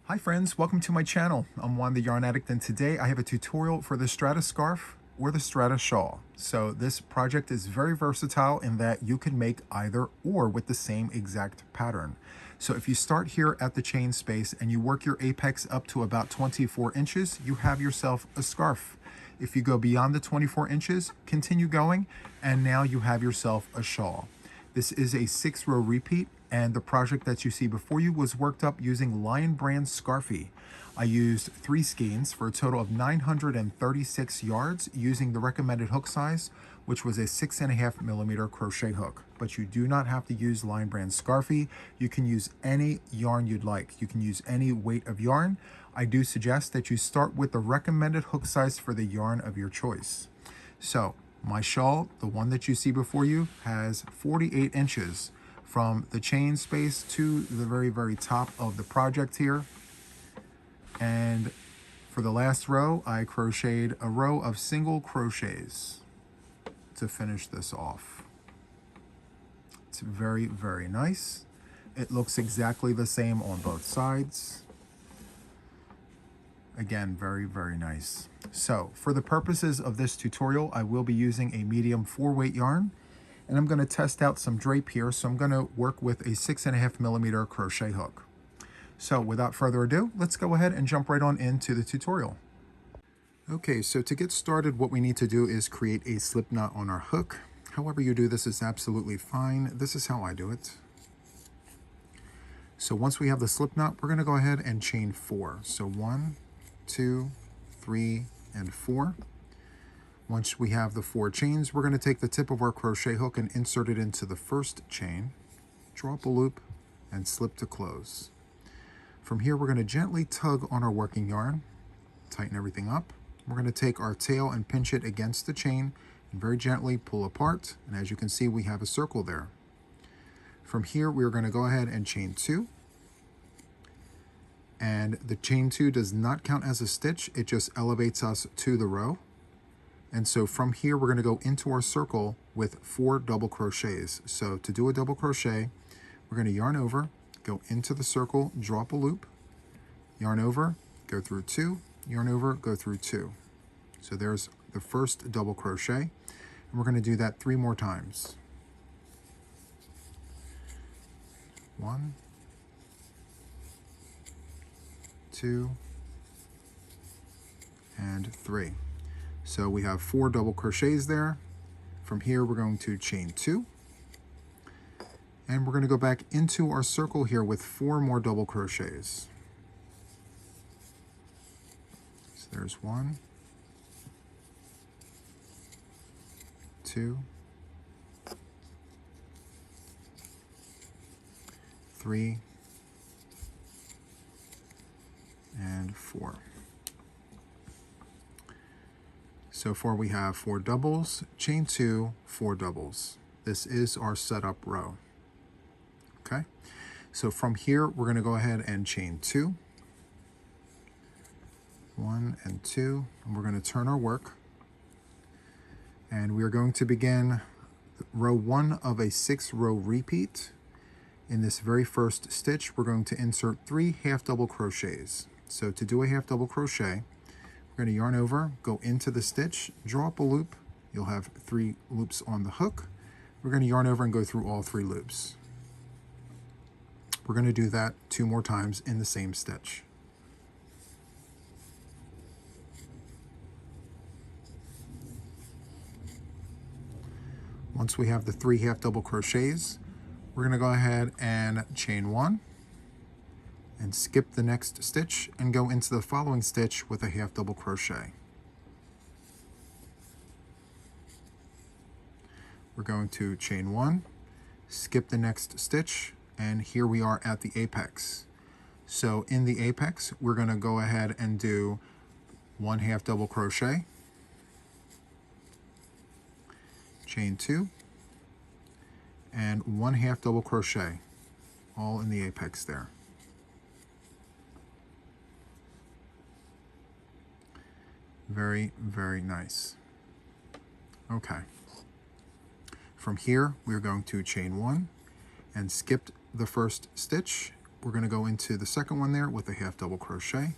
Hi friends, welcome to my channel. I'm Juan the Yarn Addict, and today I have a tutorial for the Strata Scarf or the Strata Shawl. So this project is very versatile in that you can make either or with the same exact pattern. So if you start here at the chain space and you work your apex up to about 24 inches, you have yourself a scarf. If you go beyond the 24 inches, continue going, and now you have yourself a shawl. This is a 6-row repeat, and the project that you see before you was worked up using Lion Brand Scarfie. I used 3 skeins for a total of 936 yards using the recommended hook size, which was a 6.5mm crochet hook. But you do not have to use Lion Brand Scarfie. You can use any yarn you'd like. You can use any weight of yarn. I do suggest that you start with the recommended hook size for the yarn of your choice. So my shawl, the one that you see before you, has 48 inches from the chain space to the very top of the project here. And for the last row, I crocheted a row of single crochets to finish this off. It's very nice. It looks exactly the same on both sides. Again, very nice. So for the purposes of this tutorial, I will be using a medium 4-weight yarn, and I'm going to test out some drape here. So I'm going to work with a 6.5mm crochet hook. So without further ado, let's go ahead and jump right on into the tutorial. Okay, so to get started, what we need to do is create a slip knot on our hook. However you do this is absolutely fine. This is how I do it. So once we have the slip knot, we're going to go ahead and chain 4. So 1, 2, 3, and 4. Once we have the 4 chains, we're going to take the tip of our crochet hook and insert it into the first chain, draw up a loop, and slip to close. From here, we're going to gently tug on our working yarn, tighten everything up. We're going to take our tail and pinch it against the chain and very gently pull apart. And as you can see, we have a circle there. From here, we're going to go ahead and chain 2. And the chain 2 does not count as a stitch, it just elevates us to the row. And so from here, we're going to go into our circle with 4 double crochets. So to do a double crochet, we're going to yarn over, go into the circle, draw up a loop, yarn over, go through 2, yarn over, go through 2. So there's the first double crochet, and we're going to do that 3 more times. 1, 2, and 3. So we have 4 double crochets there. From here, we're going to chain 2. And we're going to go back into our circle here with 4 more double crochets. So there's 1, 2, 3, and 4. So far we have 4 doubles, chain 2, 4 doubles. This is our setup row. Okay, so from here we're going to go ahead and chain 2, 1 and 2, and we're going to turn our work. And we are going to begin row 1 of a 6-row repeat. In this very first stitch, we're going to insert 3 half double crochets. So to do a half double crochet, we're going to yarn over, go into the stitch, draw up a loop. You'll have 3 loops on the hook. We're going to yarn over and go through all 3 loops. We're going to do that 2 more times in the same stitch. Once we have the 3 half double crochets, we're going to go ahead and chain 1 and skip the next stitch and go into the following stitch with a half double crochet. We're going to chain 1, skip the next stitch, and here we are at the apex. So in the apex, we're going to go ahead and do 1 half double crochet, chain 2, and 1 half double crochet, all in the apex there. Very nice. Okay. From here, we're going to chain 1 and skip the first stitch we're going to go into the second one there with a half double crochet.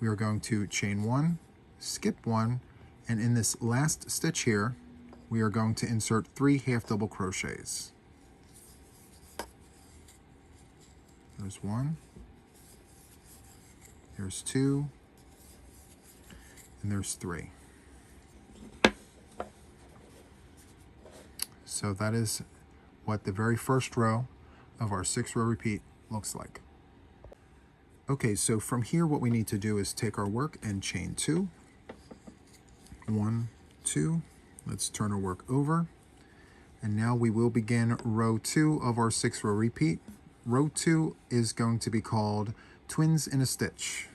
We are going to chain 1, skip 1, and in this last stitch here, we are going to insert 3 half double crochets. There's 1, there's 2, and there's 3. So that is what the very first row of our 6-row repeat looks like. Okay, so from here what we need to do is take our work and chain 2. 1, 2. Let's turn our work over. And now we will begin row 2 of our 6-row repeat. Row 2 is going to be called Twins in a Stitch.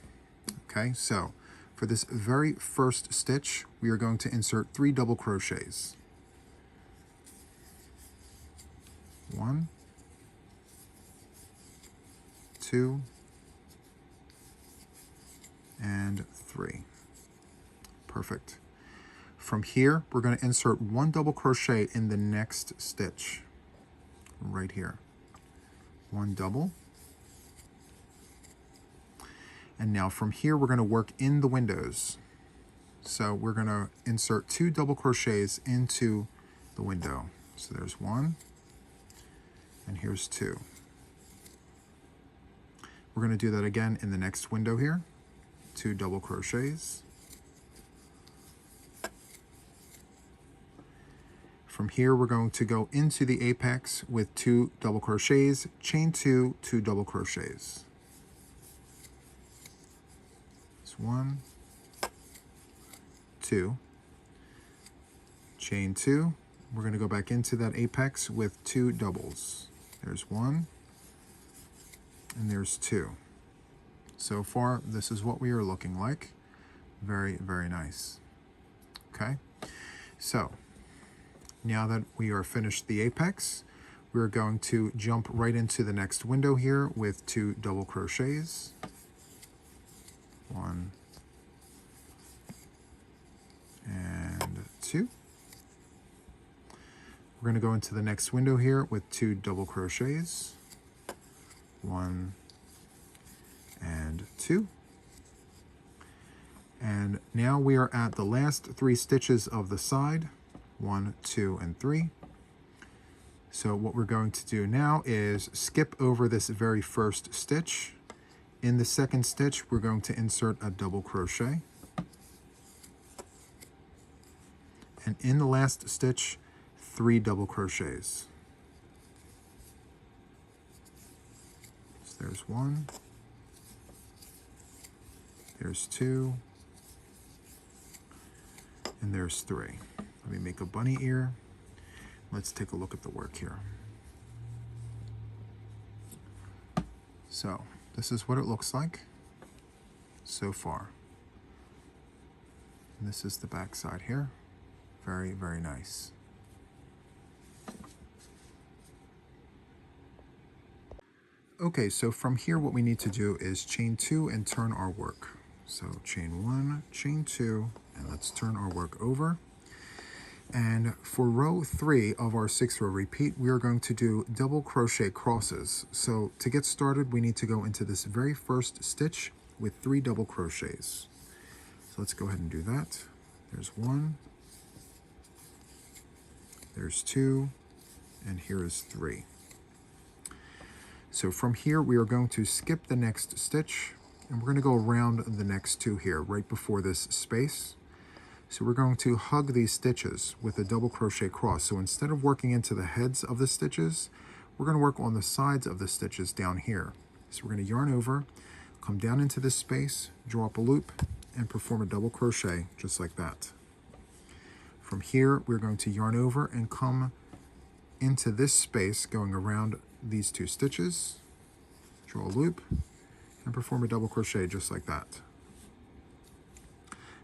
Okay, so for this very first stitch, we are going to insert 3 double crochets. 1, 2, and 3. Perfect. From here, we're going to insert 1 double crochet in the next stitch, right here. 1 double. And now from here, we're going to work in the windows. So we're going to insert 2 double crochets into the window. So there's 1, and here's 2. We're going to do that again in the next window here. 2 double crochets. From here, we're going to go into the apex with 2 double crochets, chain 2, 2 double crochets. It's 1, 2, chain 2. We're going to go back into that apex with 2 doubles. There's 1, and there's 2. So far, this is what we are looking like. Very, very nice. Okay, so now that we are finished the apex, we're going to jump right into the next window here with 2 double crochets. 1 and 2. We're going to go into the next window here with 2 double crochets. 1 and 2. And now we are at the last 3 stitches of the side. 1, 2, and 3. So what we're going to do now is skip over this very first stitch. In the second stitch, we're going to insert a double crochet. And in the last stitch, 3 double crochets. So there's 1, there's 2, and there's 3. Let me make a bunny ear. Let's take a look at the work here. So this is what it looks like so far. And this is the back side here. Very, very nice. Okay, so from here what we need to do is chain 2 and turn our work. So chain 1, chain 2, and let's turn our work over. And for row 3 of our 6-row repeat, we are going to do double crochet crosses. So to get started, we need to go into this very first stitch with 3 double crochets. So let's go ahead and do that. There's 1, there's 2, and here is 3. So from here, we are going to skip the next stitch, and we're going to go around the next 2 here, right before this space. So we're going to hug these stitches with a double crochet cross. So instead of working into the heads of the stitches, we're going to work on the sides of the stitches down here. So we're going to yarn over, come down into this space, draw up a loop, and perform a double crochet just like that. From here, we're going to yarn over and come into this space going around these 2 stitches, draw a loop, and perform a double crochet just like that.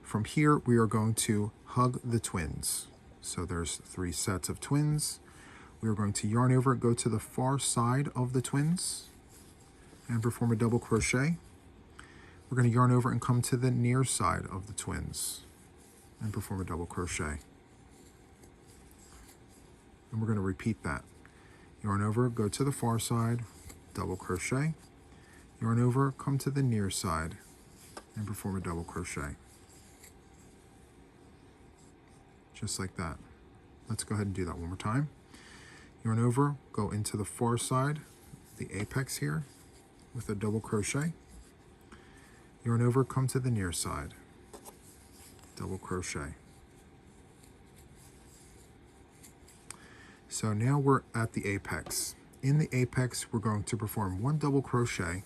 From here, we are going to hug the twins. So there's 3 sets of twins. We are going to yarn over, go to the far side of the twins, and perform a double crochet. We're going to yarn over and come to the near side of the twins, and perform a double crochet. And we're going to repeat that. yarn over, go to the far side, double crochet, yarn over, come to the near side, and perform a double crochet. Just like that. Let's go ahead and do that one more time. Yarn over, go into the far side, the apex here, with a double crochet. Yarn over, come to the near side, double crochet. So now we're at the apex. In the apex, we're going to perform 1 double crochet,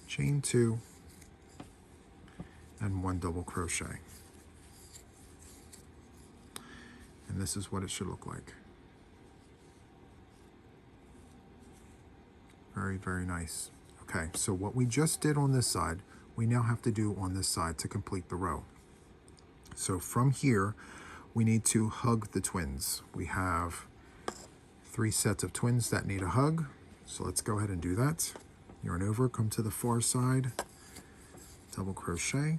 chain 2, and 1 double crochet. And this is what it should look like. Very, very nice. Okay, so what we just did on this side, we now have to do on this side to complete the row. So from here, we need to hug the twins. We have 3 sets of twins that need a hug. So let's go ahead and do that. Yarn over, come to the far side, double crochet,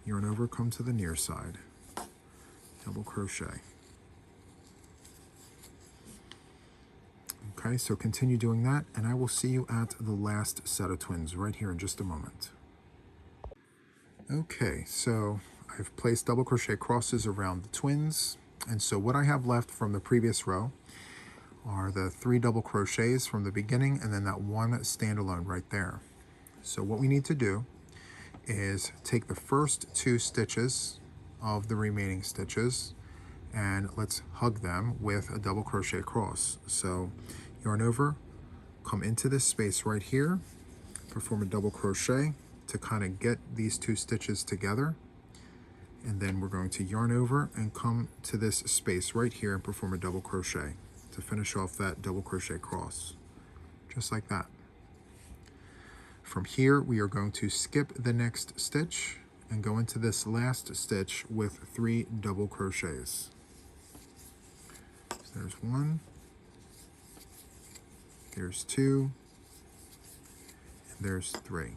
yarn over, come to the near side, double crochet. Okay, so continue doing that, and I will see you at the last set of twins right here in just a moment. Okay, so I've placed double crochet crosses around the twins, and so what I have left from the previous row are the 3 double crochets from the beginning and then that 1 standalone right there. So what we need to do is take the first 2 stitches of the remaining stitches and let's hug them with a double crochet cross. So yarn over, come into this space right here, perform a double crochet to kind of get these 2 stitches together, and then we're going to yarn over and come to this space right here and perform a double crochet to finish off that double crochet cross, just like that. From here, we are going to skip the next stitch and go into this last stitch with 3 double crochets. So there's 1, there's 2, and there's 3.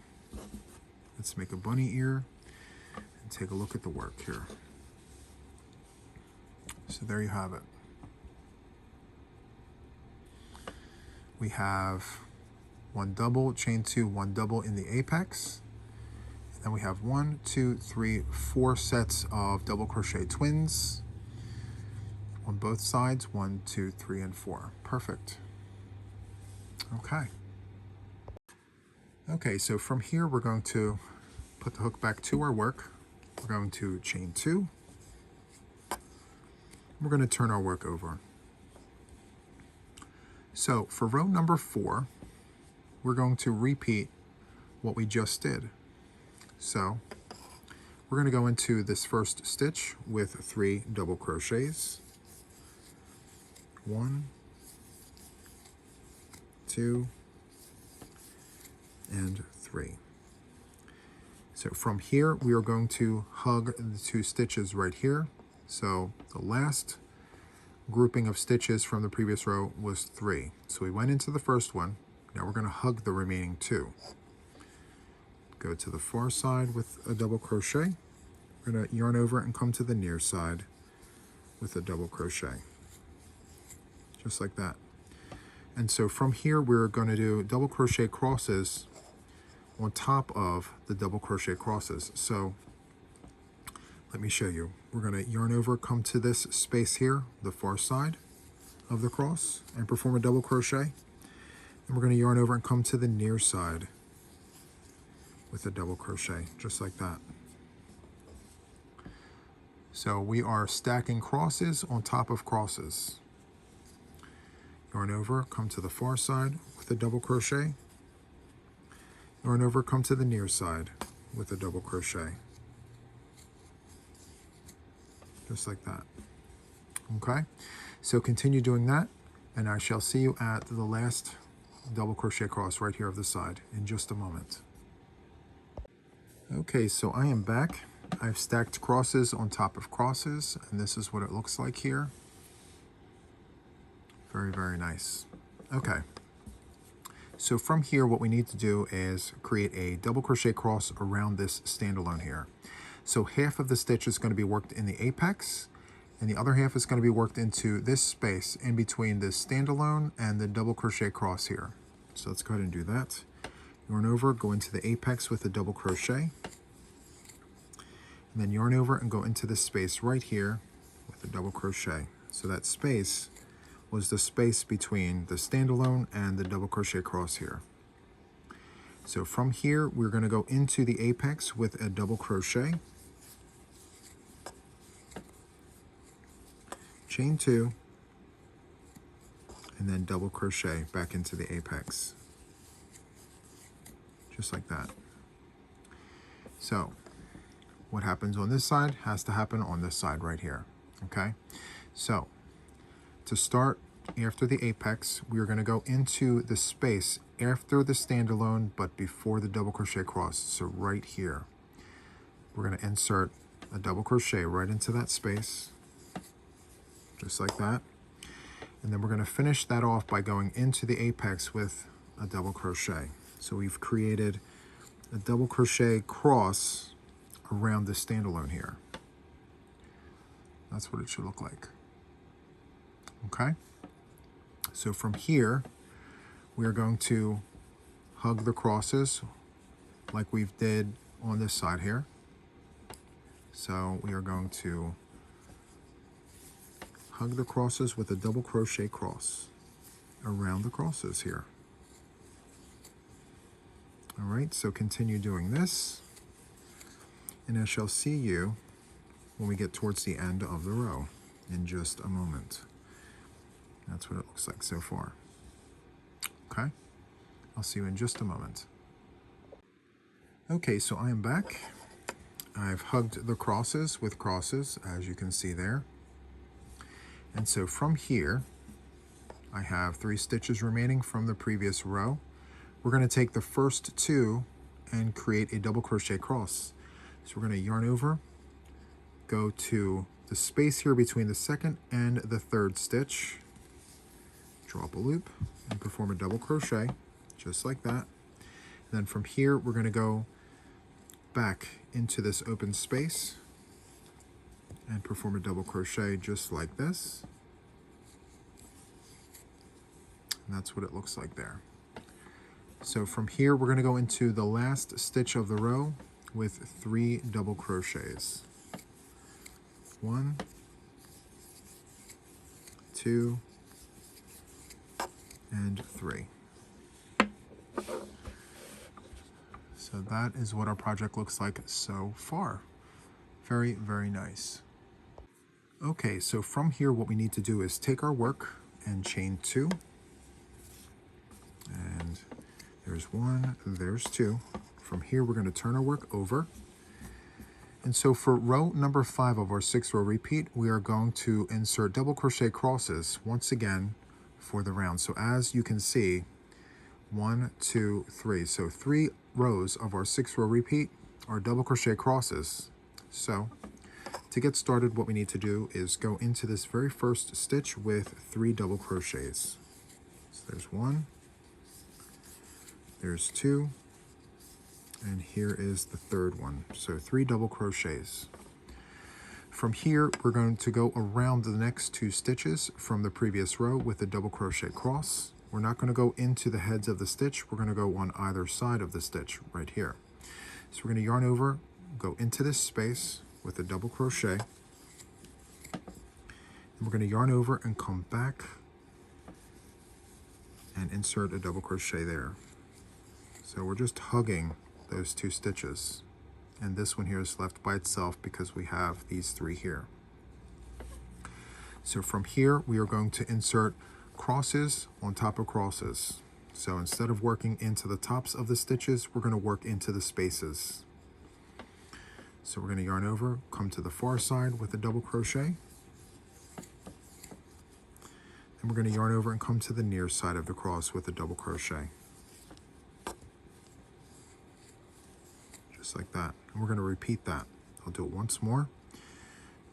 Let's make a bunny ear and take a look at the work here. So there you have it. We have 1 double, chain 2, 1 double in the apex. And then we have 1, 2, 3, 4 sets of double crochet twins on both sides, 1, 2, 3, and 4. Perfect. Okay. Okay, so from here we're going to put the hook back to our work. We're going to chain 2. We're going to turn our work over. So for row number 4, we're going to repeat what we just did. So we're going to go into this first stitch with 3 double crochets. 1, 2, and 3. So from here, we are going to hug the 2 stitches right here. So the last grouping of stitches from the previous row was 3. So we went into the first one. Now we're going to hug the remaining 2. Go to the far side with a double crochet. We're going to yarn over and come to the near side with a double crochet. Just like that. And so from here, we're going to do double crochet crosses on top of the double crochet crosses. So let me show you. We're going to yarn over, come to this space here, the far side of the cross, and perform a double crochet. And we're going to yarn over and come to the near side with a double crochet, just like that. So we are stacking crosses on top of crosses. Yarn over, come to the far side with a double crochet. Yarn over, come to the near side with a double crochet. Just like that. Okay, so continue doing that, and I shall see you at the last double crochet cross right here of the side in just a moment. Okay, so I am back. I've stacked crosses on top of crosses, and this is what it looks like here. Very, very nice. Okay, so from here, what we need to do is create a double crochet cross around this standalone here. So half of the stitch is going to be worked in the apex, And the other half is going to be worked into this space in between this standalone and the double crochet cross here. So let's go ahead and do that. Yarn over, go into the apex with a double crochet, and then yarn over and go into this space right here with a double crochet. So that space was the space between the standalone and the double crochet cross here. So from here, we're going to go into the apex with a double crochet, chain 2, and then double crochet back into the apex. Just like that. So what happens on this side has to happen on this side right here, okay? So to start after the apex, we're going to go into the space after the standalone but before the double crochet cross. So right here, we're going to insert a double crochet right into that space, just like that. And then we're going to finish that off by going into the apex with a double crochet. So we've created a double crochet cross around the standalone here. That's what it should look like. Okay? So from here, we are going to hug the crosses like we've did on this side here. So we are going to hug the crosses with a double crochet cross around the crosses here. All right, so continue doing this, and I shall see you when we get towards the end of the row in just a moment. That's what it looks like so far. Okay, I'll see you in just a moment. Okay, so I am back. I've hugged the crosses with crosses, as you can see there. And so from here, I have 3 stitches remaining from the previous row. We're going to take the first 2 and create a double crochet cross. So we're going to yarn over, go to the space here between the second and the third stitch, draw up a loop, and perform a double crochet, just like that. And then from here, we're going to go back into this open space and perform a double crochet just like this. And that's what it looks like there. So from here, we're going to go into the last stitch of the row with 3 double crochets. 1, 2, and 3. So that is what our project looks like so far. Very, very nice. Okay, so from here, what we need to do is take our work and chain 2. And there's 1, there's 2. From here, we're going to turn our work over. And so for row number 5 of our 6-row repeat, we are going to insert double crochet crosses once again for the round. So as you can see, 1, 2, 3. So 3 rows of our 6-row repeat are double crochet crosses. So to get started, what we need to do is go into this very first stitch with 3 double crochets. So there's 1, there's 2, and here is the third one. So 3 double crochets. From here, we're going to go around the next 2 stitches from the previous row with a double crochet cross. We're not going to go into the heads of the stitch. We're going to go on either side of the stitch right here. So we're going to yarn over, go into this space with a double crochet. And we're going to yarn over and come back and insert a double crochet there. So we're just hugging those 2 stitches. And this one here is left by itself because we have these 3 here. So from here, we are going to insert crosses on top of crosses. So instead of working into the tops of the stitches, we're going to work into the spaces. So we're going to yarn over, come to the far side with a double crochet. And we're going to yarn over and come to the near side of the cross with a double crochet. Just like that. And we're going to repeat that. I'll do it once more.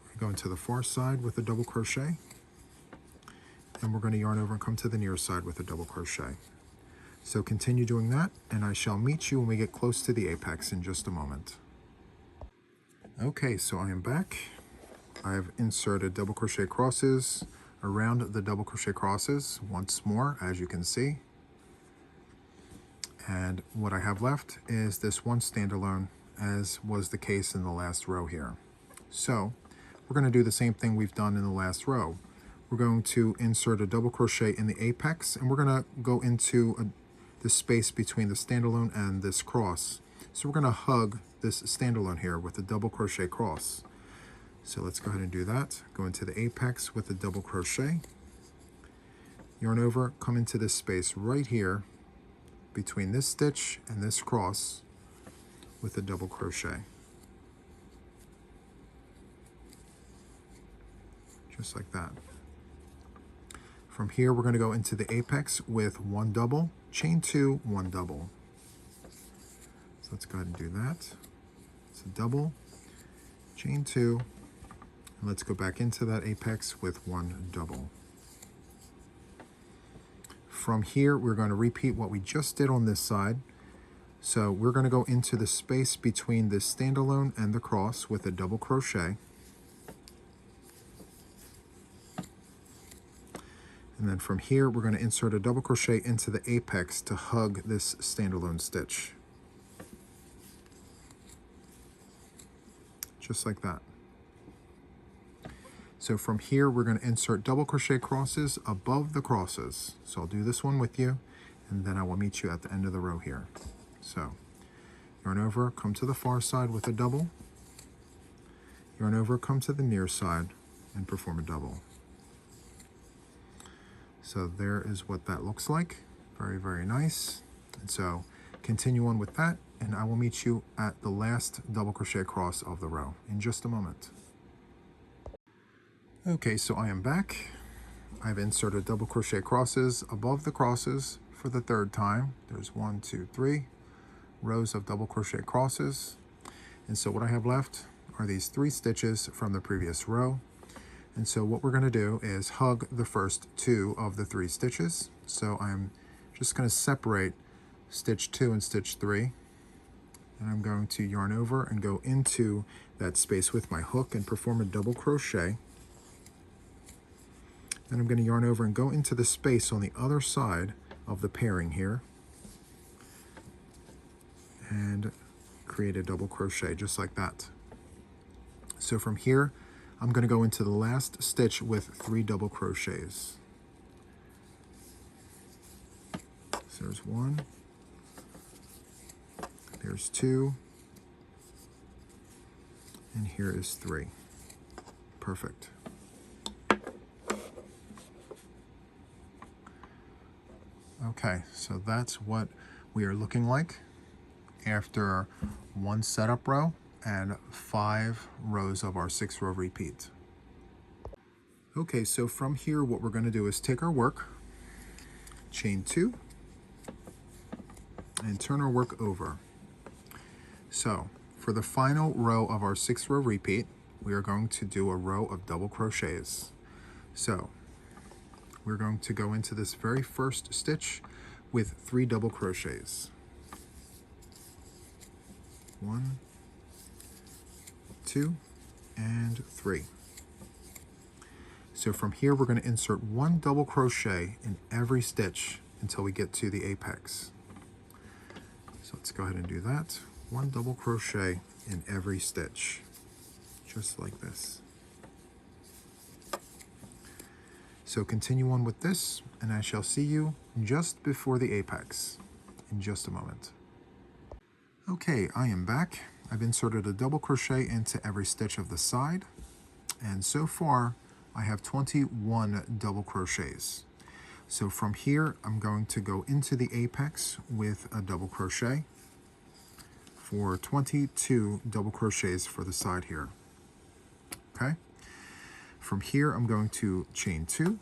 We're going to the far side with a double crochet. And we're going to yarn over and come to the near side with a double crochet. So continue doing that, and I shall meet you when we get close to the apex in just a moment. Okay, so I am back. I've inserted double crochet crosses around the double crochet crosses once more, as you can see. And what I have left is this one standalone, as was the case in the last row here. So we're going to do the same thing we've done in the last row. We're going to insert a double crochet in the apex, and we're going to go into the space between the standalone and this cross. So we're going to hug this standalone here with a double crochet cross. So let's go ahead and do that. Go into the apex with a double crochet, yarn over, come into this space right here between this stitch and this cross with a double crochet. Just like that. From here, we're going to go into the apex with one double, chain two, one double. So let's go ahead and do that. It's a double, chain two, and let's go back into that apex with one double. From here, we're going to repeat what we just did on this side. So we're going to go into the space between this standalone and the cross with a double crochet. And then from here, we're going to insert a double crochet into the apex to hug this standalone stitch. Just like that. So from here, we're going to insert double crochet crosses above the crosses. So I'll do this one with you, and then I will meet you at the end of the row here. So yarn over, come to the far side with a double. Yarn over, come to the near side, and perform a double. So there is what that looks like. Very, very nice. And so continue on with that, and I will meet you at the last double crochet cross of the row in just a moment. Okay, so I am back. I've inserted double crochet crosses above the crosses for the third time. There's 1, 2, 3 rows of double crochet crosses. And so what I have left are these 3 stitches from the previous row. And so what we're going to do is hug the first 2 of the 3 stitches. So I'm just going to separate stitch 2 and stitch 3. And I'm going to yarn over and go into that space with my hook and perform a double crochet. Then I'm going to yarn over and go into the space on the other side of the pairing here and create a double crochet just like that. So from here, I'm going to go into the last stitch with 3 double crochets. So there's 1, there's 2, and here is 3. Perfect. Okay, so that's what we are looking like after 1 setup row and 5 rows of our 6 row repeat. Okay, so from here what we're going to do is take our work, chain 2, and turn our work over. So for the final row of our 6 row repeat, we are going to do a row of double crochets. So we're going to go into this very first stitch with 3 double crochets. 1, 2, and 3. So from here, we're going to insert 1 double crochet in every stitch until we get to the apex. So let's go ahead and do that. 1 double crochet in every stitch, just like this. So continue on with this, and I shall see you just before the apex in just a moment. Okay, I am back. I've inserted a double crochet into every stitch of the side, and so far I have 21 double crochets. So from here, I'm going to go into the apex with a double crochet for 22 double crochets for the side here. Okay. From here, I'm going to chain 2,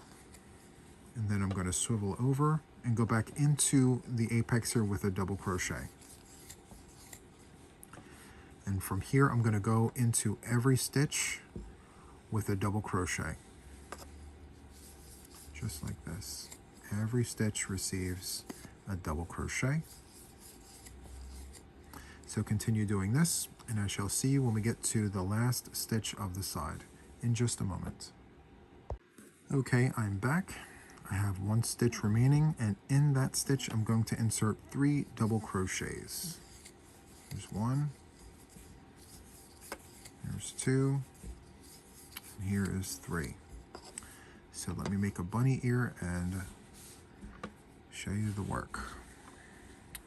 and then I'm going to swivel over and go back into the apex here with a double crochet. And from here, I'm going to go into every stitch with a double crochet. Just like this. Every stitch receives a double crochet. So continue doing this, and I shall see you when we get to the last stitch of the side in just a moment. Okay, I'm back. I have one stitch remaining, and in that stitch I'm going to insert 3 double crochets. Here's 1, here's 2, and here is 3. So let me make a bunny ear and show you the work.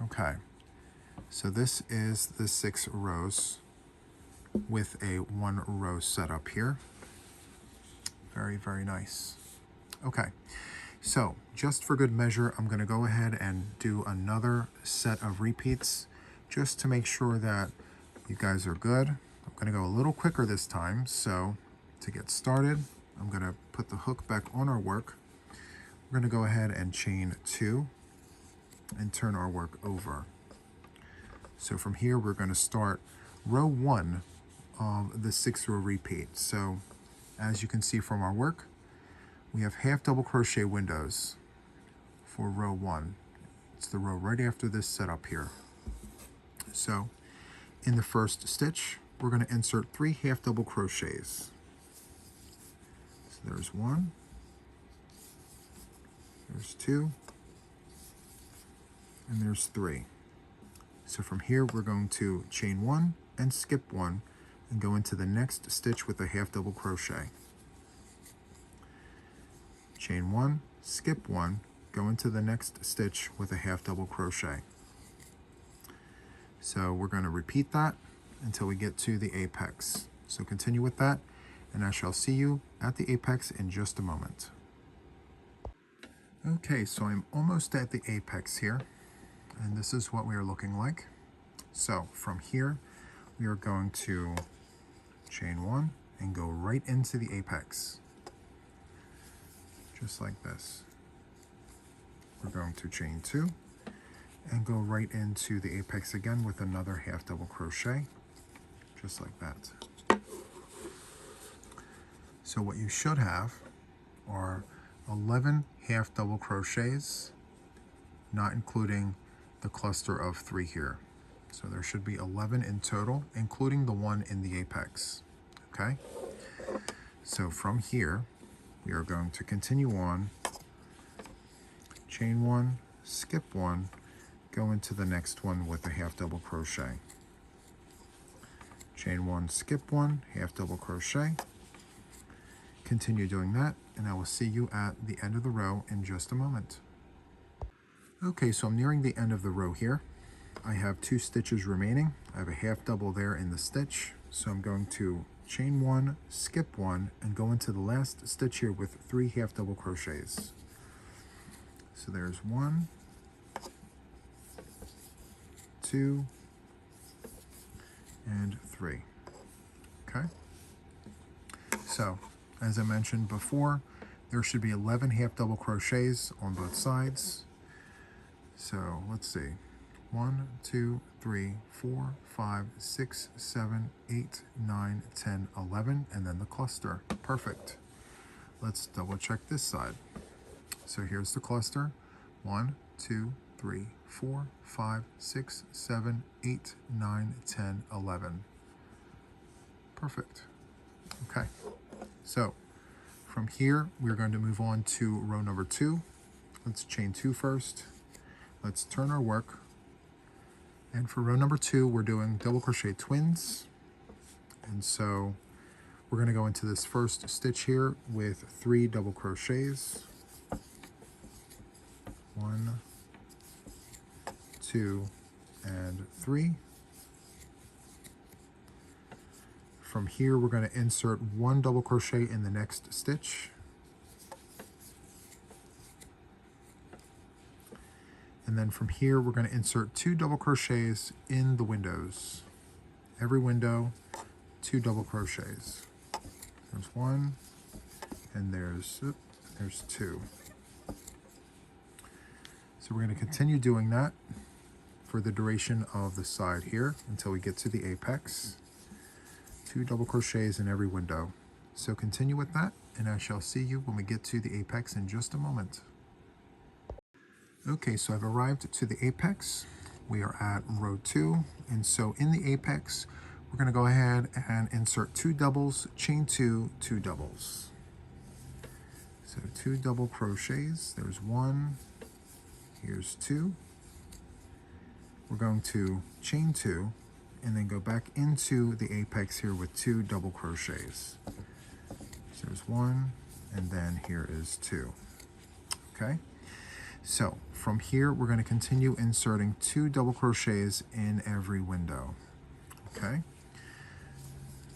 Okay, so this is the 6 rows with a 1 row setup here. Very, very nice. Okay, so just for good measure, I'm going to go ahead and do another set of repeats just to make sure that you guys are good. I'm going to go a little quicker this time. So to get started, I'm going to put the hook back on our work. We're going to go ahead and chain 2 and turn our work over. So from here, we're going to start row 1 of the 6 row repeat. So as you can see from our work, we have half double crochet windows for row 1. It's the row right after this setup here. So in the first stitch, we're going to insert 3 half double crochets. So there's 1, there's 2, and there's 3. So from here, we're going to chain 1 and skip 1 and go into the next stitch with a half double crochet. Chain 1, skip 1, go into the next stitch with a half double crochet. So we're going to repeat that until we get to the apex. So continue with that, and I shall see you at the apex in just a moment. Okay, so I'm almost at the apex here, and this is what we are looking like. So from here, we are going to chain 1 and go right into the apex, just like this. We're going to chain 2 and go right into the apex again with another half double crochet, just like that. So what you should have are 11 half double crochets, not including the cluster of 3 here. So there should be 11 in total, including the one in the apex. Okay, so from here we are going to continue on, chain 1, skip 1, go into the next one with a half double crochet. Chain 1, skip 1, half double crochet. Continue doing that, and I will see you at the end of the row in just a moment. Okay, so I'm nearing the end of the row here. I have 2 stitches remaining. I have a half double there in the stitch, so I'm going to chain 1, skip 1, and go into the last stitch here with 3 half double crochets. So there's 1, 2, and 3. Okay, so as I mentioned before, there should be 11 half double crochets on both sides. So let's see, 1, 2, 3, 4, 5, 6, 7, 8, 9, 10, 11, and then the cluster. Perfect. Let's double check this side. So here's the cluster. 1, 2, 3, 4, 5, 6, 7, 8, 9, 10, 11. Perfect. Okay. So from here, we're going to move on to row number 2. Let's chain 2 first. Let's turn our work. And for row number 2, we're doing double crochet twins. And so we're going to go into this first stitch here with 3 double crochets. 1, 2, and 3. From here, we're going to insert 1 double crochet in the next stitch. And then from here, we're going to insert 2 double crochets in the windows. Every window, 2 double crochets. There's 1, and there's 2. So we're going to continue doing that for the duration of the side here until we get to the apex. 2 double crochets in every window. So continue with that, and I shall see you when we get to the apex in just a moment. Okay, so I've arrived to the apex. We are at row 2, and so in the apex, we're going to go ahead and insert 2 doubles, chain 2, 2 doubles. So 2 double crochets, there's 1, here's 2. We're going to chain 2 and then go back into the apex here with 2 double crochets. So there's 1 and then here is 2. Okay, so from here we're going to continue inserting 2 double crochets in every window. Okay,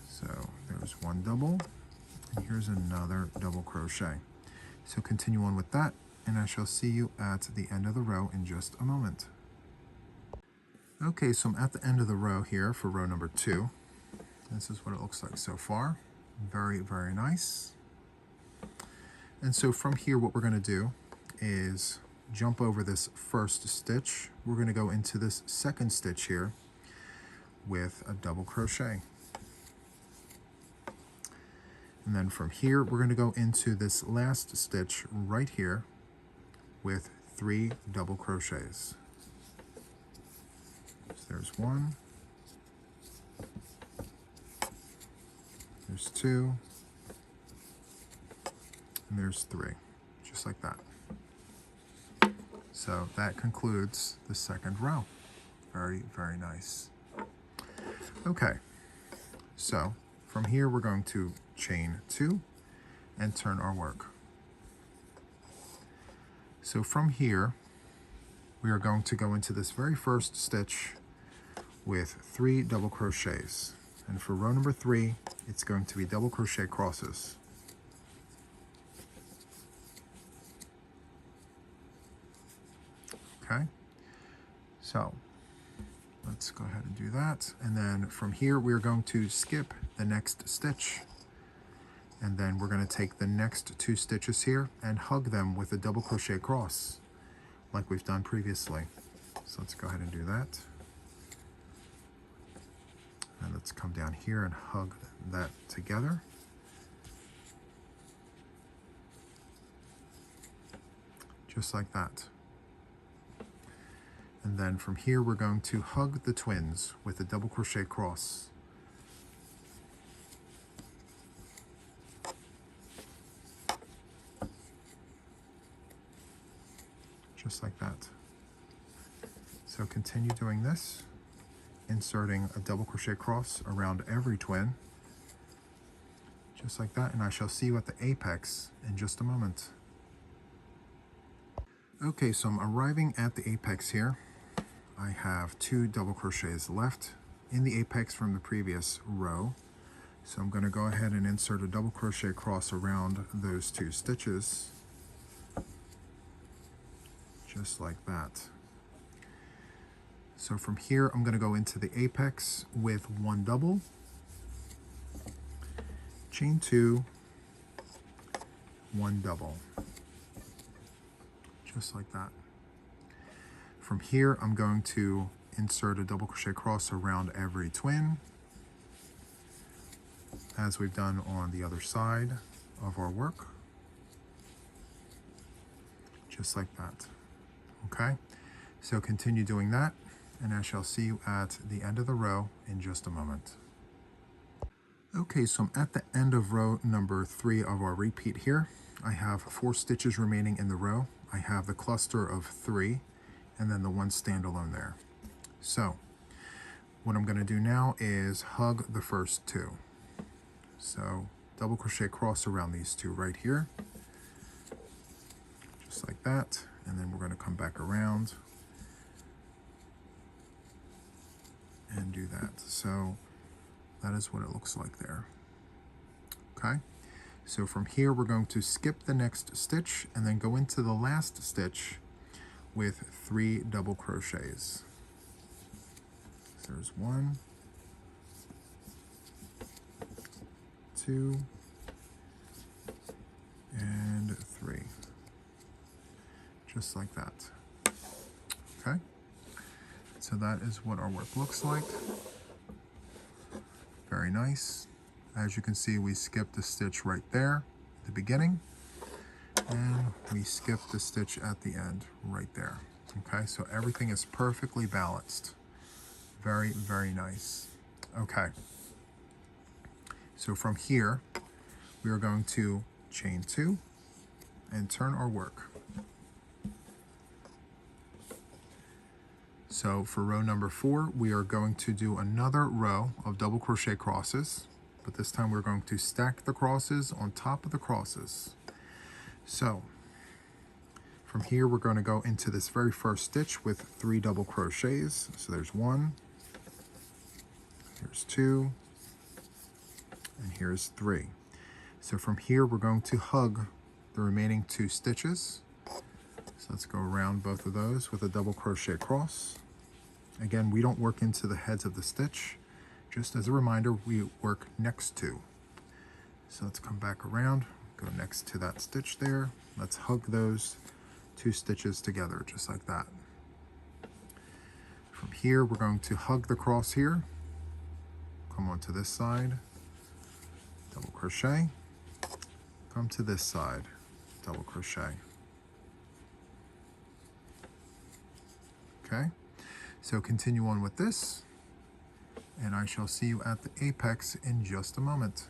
so there's 1 double and here's another double crochet. So continue on with that and I shall see you at the end of the row in just a moment. Okay, so I'm at the end of the row here for row number 2. This is what it looks like so far. Very, very nice. And so from here what we're going to do is jump over this first stitch. We're going to go into this second stitch here with a double crochet. And then from here, we're going to go into this last stitch right here with 3 double crochets. So there's 1, there's 2, and there's 3, just like that. So that concludes the second row. Very, very nice. Okay, so from here, we're going to chain 2 and turn our work. So from here, we are going to go into this very first stitch with 3 double crochets. And for row number 3, it's going to be double crochet crosses. Okay, so let's go ahead and do that. And then from here, we're going to skip the next stitch. And then we're going to take the next 2 stitches here and hug them with a double crochet cross like we've done previously. So let's go ahead and do that. And let's come down here and hug that together. Just like that. And then from here we're going to hug the twins with a double crochet cross. Just like that. So continue doing this, inserting a double crochet cross around every twin, just like that, and I shall see you at the apex in just a moment. Okay, so I'm arriving at the apex here. I have 2 double crochets left in the apex from the previous row. So I'm going to go ahead and insert a double crochet cross around those 2 stitches. Just like that. So from here, I'm going to go into the apex with 1 double, chain 2, 1 double, just like that. From here, I'm going to insert a double crochet cross around every twin, as we've done on the other side of our work, just like that. Okay, so continue doing that, and I shall see you at the end of the row in just a moment. Okay, so I'm at the end of row number 3 of our repeat here. I have 4 stitches remaining in the row. I have the cluster of 3, and then the 1 standalone there. So what I'm going to do now is hug the first 2. So double crochet cross around these 2 right here, just like that. And then we're going to come back around and do that. So that is what it looks like there. Okay, so from here we're going to skip the next stitch and then go into the last stitch with 3 double crochets. So there's 1, 2, and 3. Just like that. Okay, so that is what our work looks like. Very nice. As you can see, we skipped a stitch right there at the beginning, and we skipped the stitch at the end right there. Okay, so everything is perfectly balanced. Very, very nice. Okay, So from here, we are going to chain 2 and turn our work. So for row number 4, we are going to do another row of double crochet crosses, but this time we're going to stack the crosses on top of the crosses. So from here, we're going to go into this very first stitch with 3 double crochets. So there's 1, here's 2, and here's 3. So from here, we're going to hug the remaining 2 stitches. So let's go around both of those with a double crochet cross. Again, we don't work into the heads of the stitch. Just as a reminder, we work next to. So let's come back around, go next to that stitch there. Let's hug those 2 stitches together, just like that. From here, we're going to hug the cross here. Come onto this side, double crochet. Come to this side, double crochet. Okay, so continue on with this, and I shall see you at the apex in just a moment.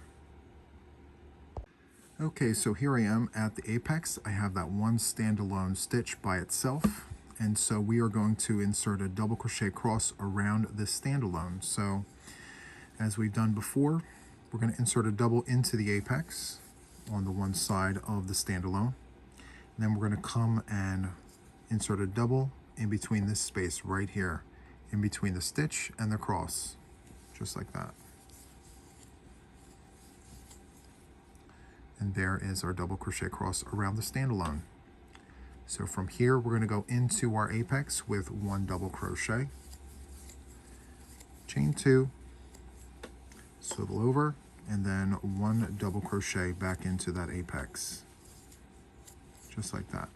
Okay, so here I am at the apex. I have that one standalone stitch by itself, and so we are going to insert a double crochet cross around this standalone. So as we've done before, we're going to insert a double into the apex on the one side of the standalone. And then we're going to come and insert a double in between this space right here, in between the stitch and the cross, just like that. And there is our double crochet cross around the standalone. So from here, we're going to go into our apex with 1 double crochet, chain 2, swivel over, and then 1 double crochet back into that apex, just like that.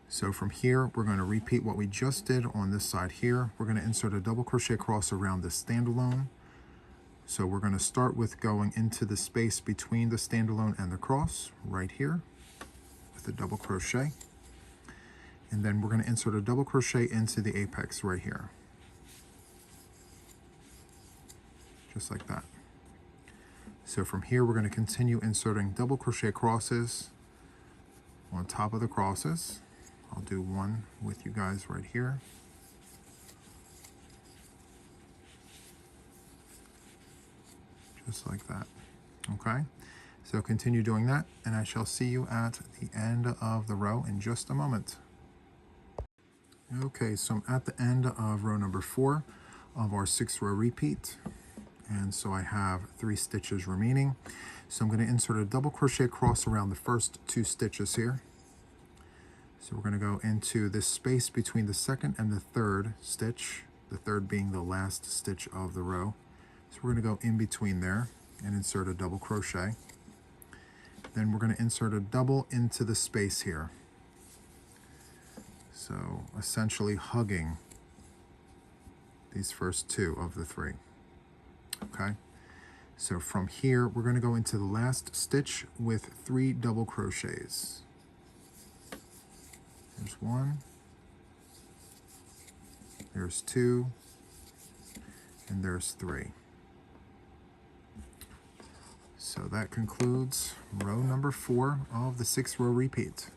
So from here, we're going to repeat what we just did on this side here. We're going to insert a double crochet cross around this standalone. So we're going to start with going into the space between the standalone and the cross right here with a double crochet. And then we're going to insert a double crochet into the apex right here, just like that. So from here, we're going to continue inserting double crochet crosses on top of the crosses. I'll do one with you guys right here. Just like that. Okay, so continue doing that, and I shall see you at the end of the row in just a moment. Okay, so I'm at the end of row number 4 of our 6-row repeat, and so I have 3 stitches remaining. So I'm going to insert a double crochet cross around the first 2 stitches here. So we're going to go into this space between the second and the third stitch, the third being the last stitch of the row. So we're going to go in between there and insert a double crochet. Then we're going to insert a double into the space here. So essentially hugging these first 2 of the 3. Okay, so from here we're going to go into the last stitch with 3 double crochets. There's 1, there's 2, and there's 3. So that concludes row number 4 of the 6-row repeat.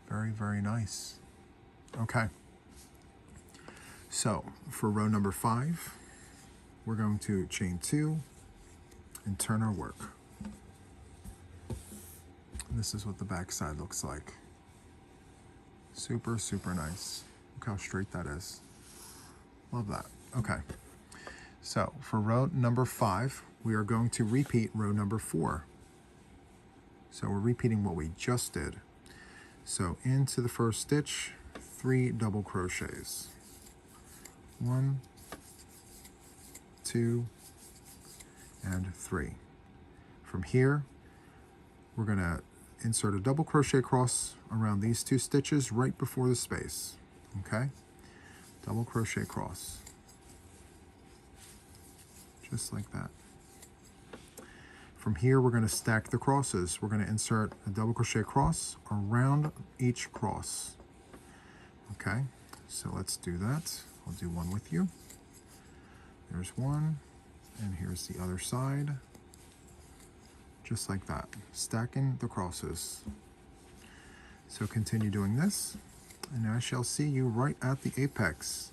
Very, very nice. Okay. So for row number 5, we're going to chain 2 and turn our work. And this is what the back side looks like. Super, super nice. Look how straight that is. Love that. Okay. So for row number 5, we are going to repeat row number 4. So we're repeating what we just did. So into the first stitch, 3 double crochets. 1, 2, and 3. From here, we're going to insert a double crochet cross around these 2 stitches right before the space. Okay? Double crochet cross. Just like that. From here, we're going to stack the crosses. We're going to insert a double crochet cross around each cross. Okay, so let's do that. I'll do one with you. There's one, and here's the other side. Just like that, stacking the crosses. So continue doing this, and I shall see you right at the apex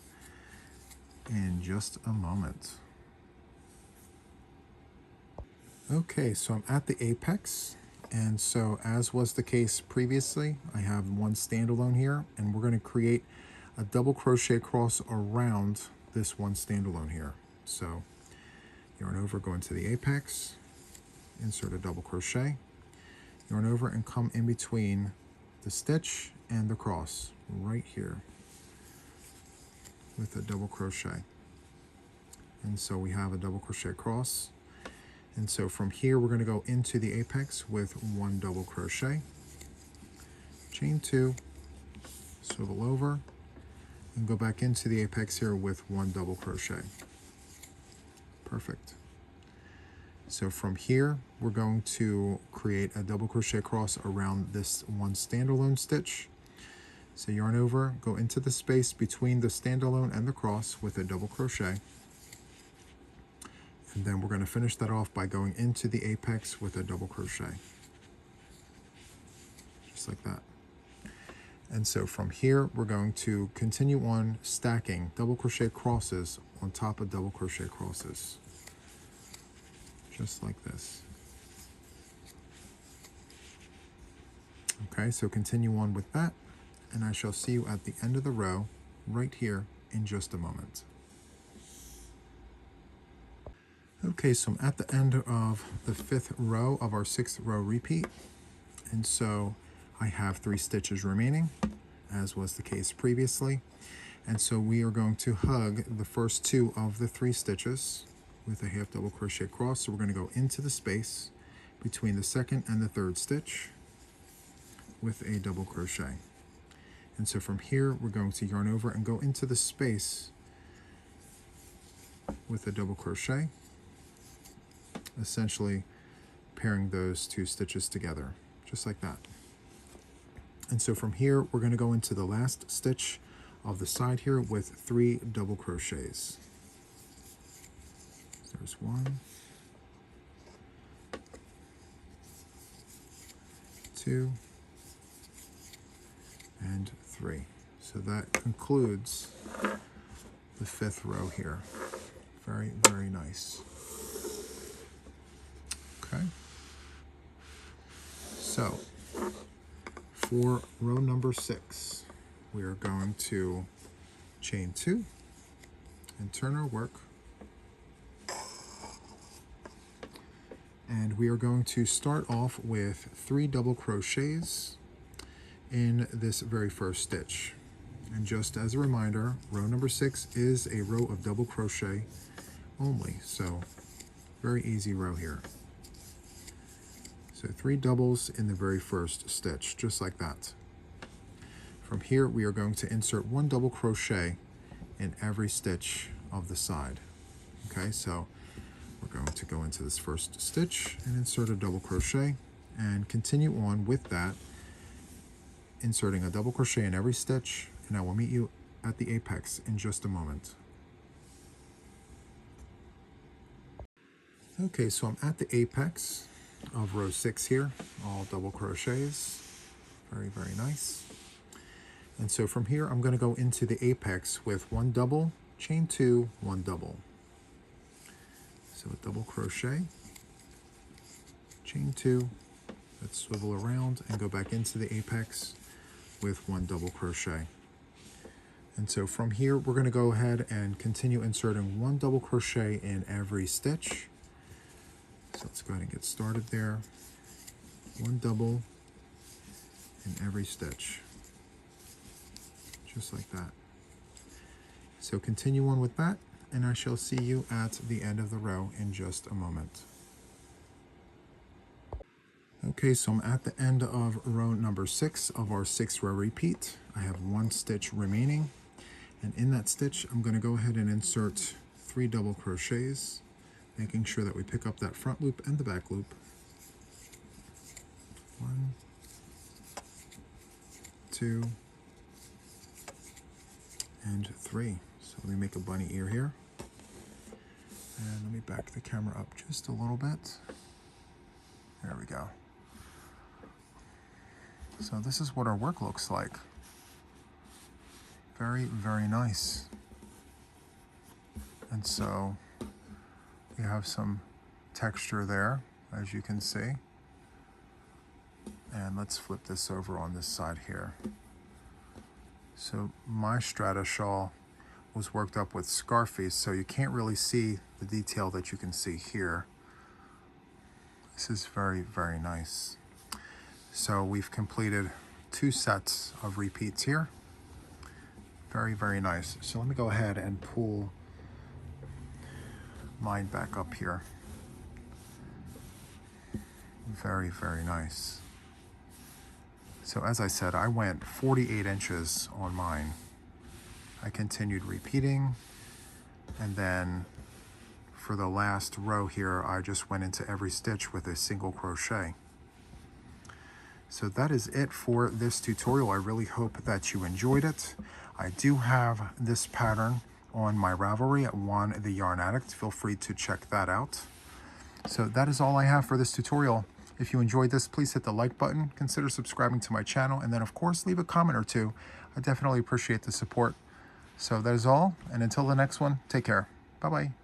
in just a moment. Okay, so I'm at the apex, and so as was the case previously, I have one standalone here, and we're going to create a double crochet across around this one standalone here. So yarn over, go into the apex, insert a double crochet, yarn over and come in between the stitch and the cross right here with a double crochet. And so we have a double crochet across. And so from here, we're going to go into the apex with one double crochet, chain 2, swivel over, and go back into the apex here with one double crochet. Perfect. So from here, we're going to create a double crochet across around this one standalone stitch. So yarn over, go into the space between the standalone and the cross with a double crochet. And then we're going to finish that off by going into the apex with a double crochet. Just like that. And so from here, we're going to continue on stacking double crochet crosses on top of double crochet crosses. Just like this. Okay, so continue on with that, and I shall see you at the end of the row right here in just a moment. Okay, so I'm at the end of the 5th row of our 6th row repeat, and so I have 3 stitches remaining, as was the case previously. And so we are going to hug the first 2 of the 3 stitches with a half double crochet across. So we're going to go into the space between the 2nd and the 3rd stitch with a double crochet. And so from here, we're going to yarn over and go into the space with a double crochet, essentially pairing those 2 stitches together, just like that. And so from here, we're going to go into the last stitch of the side here with 3 double crochets. There's 1, 2, and 3. So that concludes the 5th row here. Very, very nice. Okay. So for row number 6, we are going to chain 2 and turn our work. And we are going to start off with 3 double crochets in this very first stitch. And just as a reminder, row number 6 is a row of double crochet only, so very easy row here. So 3 doubles in the very first stitch, just like that. From here, we are going to insert 1 double crochet in every stitch of the side. Okay, so we're going to go into this first stitch and insert a double crochet and continue on with that, inserting a double crochet in every stitch, and I will meet you at the apex in just a moment. Okay, so I'm at the apex of row 6 here, all double crochets. Very, very nice. And so from here, I'm going to go into the apex with 1 double, chain 2, 1 double. So a double crochet, chain 2, let's swivel around and go back into the apex with 1 double crochet. And so from here, we're going to go ahead and continue inserting 1 double crochet in every stitch. So let's go ahead and get started there. 1 double in every stitch, just like that. So continue on with that, and I shall see you at the end of the row in just a moment. Okay, so I'm at the end of row number 6 of our 6th row repeat. I have 1 stitch remaining, and in that stitch, I'm going to go ahead and insert 3 double crochets, making sure that we pick up that front loop and the back loop. 1, 2, and 3. So let me make a bunny ear here. And let me back the camera up just a little bit. There we go. So this is what our work looks like. Very, very nice. And so you have some texture there, as you can see. And let's flip this over on this side here. So my Strata shawl was worked up with Scarfie, so you can't really see the detail that you can see here. This is very, very nice. So we've completed 2 sets of repeats here. Very, very nice. So let me go ahead and pull mine back up here. Very, very nice. So as I said, I went 48 inches on mine. I continued repeating, and then for the last row here, I just went into every stitch with a single crochet. So that is it for this tutorial. I really hope that you enjoyed it. I do have this pattern on my Ravelry at JuanTheYarnAddict. Feel free to check that out. So that is all I have for this tutorial. If you enjoyed this, please hit the like button, consider subscribing to my channel, and then of course leave a comment or two. I definitely appreciate the support. So that is all, and until the next one, take care. Bye-bye.